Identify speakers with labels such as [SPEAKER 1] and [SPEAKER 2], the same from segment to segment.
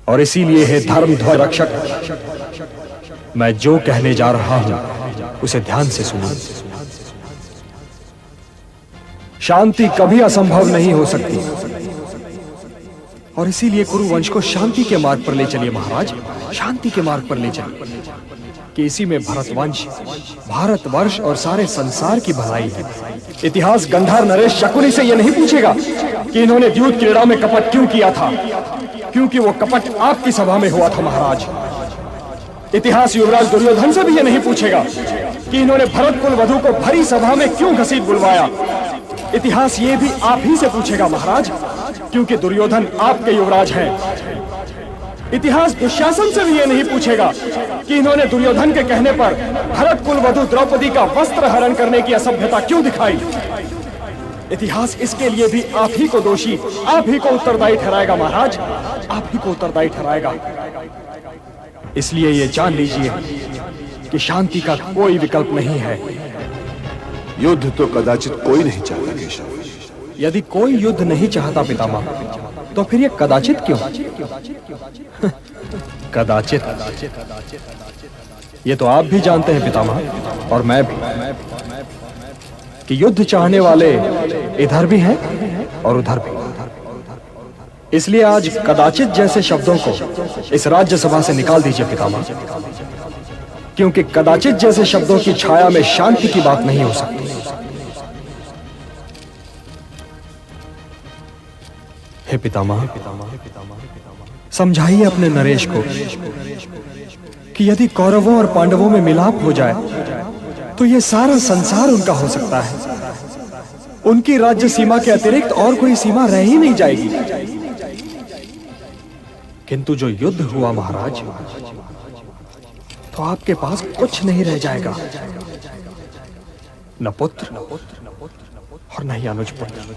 [SPEAKER 1] और इसीलिए हे धर्म ध्वज रक्षक, मैं जो कहने जा रहा हूं उसे ध्यान से सुनो। शांति कभी असंभव नहीं हो सकती और इसीलिए कुरुवंश को शांति के मार्ग पर ले चलिए महाराज, शांति के मार्ग पर ले चलिए कि इसी में भरतवंश, भारतवर्ष और सारे संसार की भलाई है। इतिहास गंधार नरेश शकुनी से यह नहीं पूछेगा कि इन्होंने द्यूत क्रीड़ा में कपट क्यों किया था, क्योंकि वो कपट आपकी सभा में हुआ था महाराज। इतिहास युवराज दुर्योधन से भी यह नहीं पूछेगा कि इन्होंने भरत कुल वधु को भरी सभा में क्यों घसीट बुलवाया। इतिहास ये भी आप ही से पूछेगा महाराज, क्योंकि दुर्योधन आपके युवराज हैं। इतिहास दुशासन से भी यह नहीं पूछेगा कि इन्होंने दुर्योधन के कहने पर भरत कुल वधु द्रौपदी का वस्त्र हरण करने की असभ्यता क्यों दिखाई। इतिहास इसके लिए भी आप ही को दोषी, आप ही को उत्तरदायी ठहराएगा महाराज, आप ही को उत्तरदायी ठहराएगा। इसलिए ये जान लीजिए कि शांति का कोई विकल्प नहीं है।
[SPEAKER 2] युद्ध तो कदाचित कोई नहीं चाहता केशव।
[SPEAKER 1] यदि कोई युद्ध नहीं चाहता पितामह, तो फिर ये कदाचित क्यों? कदाचित ये तो आप भी जानते हैं पितामह और मैं भी कि युद्ध चाहने वाले इधर भी हैं और उधर भी। इसलिए आज कदाचित जैसे शब्दों को इस राज्यसभा से निकाल दीजिए पितामह, क्योंकि कदाचित जैसे शब्दों की छाया में शांति की बात नहीं हो सकती। हे पितामह, समझाइए अपने नरेश को कि यदि कौरवों और पांडवों में मिलाप हो जाए तो यह सारा संसार उनका हो सकता है। उनकी राज्य सीमा के अतिरिक्त और कोई सीमा रह ही नहीं जाएगी। किंतु जो युद्ध हुआ महाराज, तो आपके पास कुछ नहीं रह जाएगा, न पुत्र और न ही अनुज पुत्र।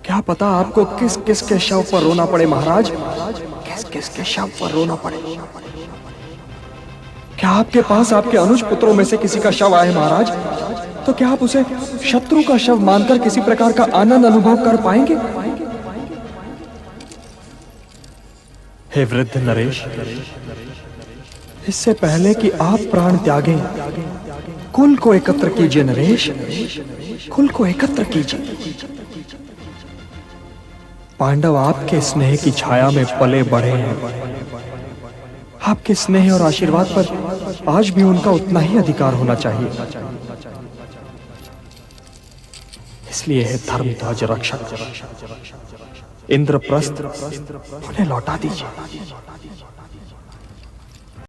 [SPEAKER 1] क्या पता आपको किस किस के शव पर रोना पड़े महाराज, किस किस के शव पर रोना पड़े। क्या आपके पास आपके अनुज पुत्रों में से किसी का शव आए महाराज, तो क्या आप उसे शत्रु का शव मानकर किसी प्रकार का आनंद अनुभव कर पाएंगे? हे वृद्ध नरेश, इससे पहले कि आप प्राण त्यागें, कुल को एकत्र कीजिए नरेश, कुल को एकत्र कीजिए। पांडव आपके स्नेह की छाया में पले बढ़े हैं। आपके स्नेह और आशीर्वाद पर आज भी उनका उतना ही अधिकार होना चाहिए। इसलिए है धर्मध्वज रक्षक, इंद्रप्रस्थ उन्हें लौटा दीजिए।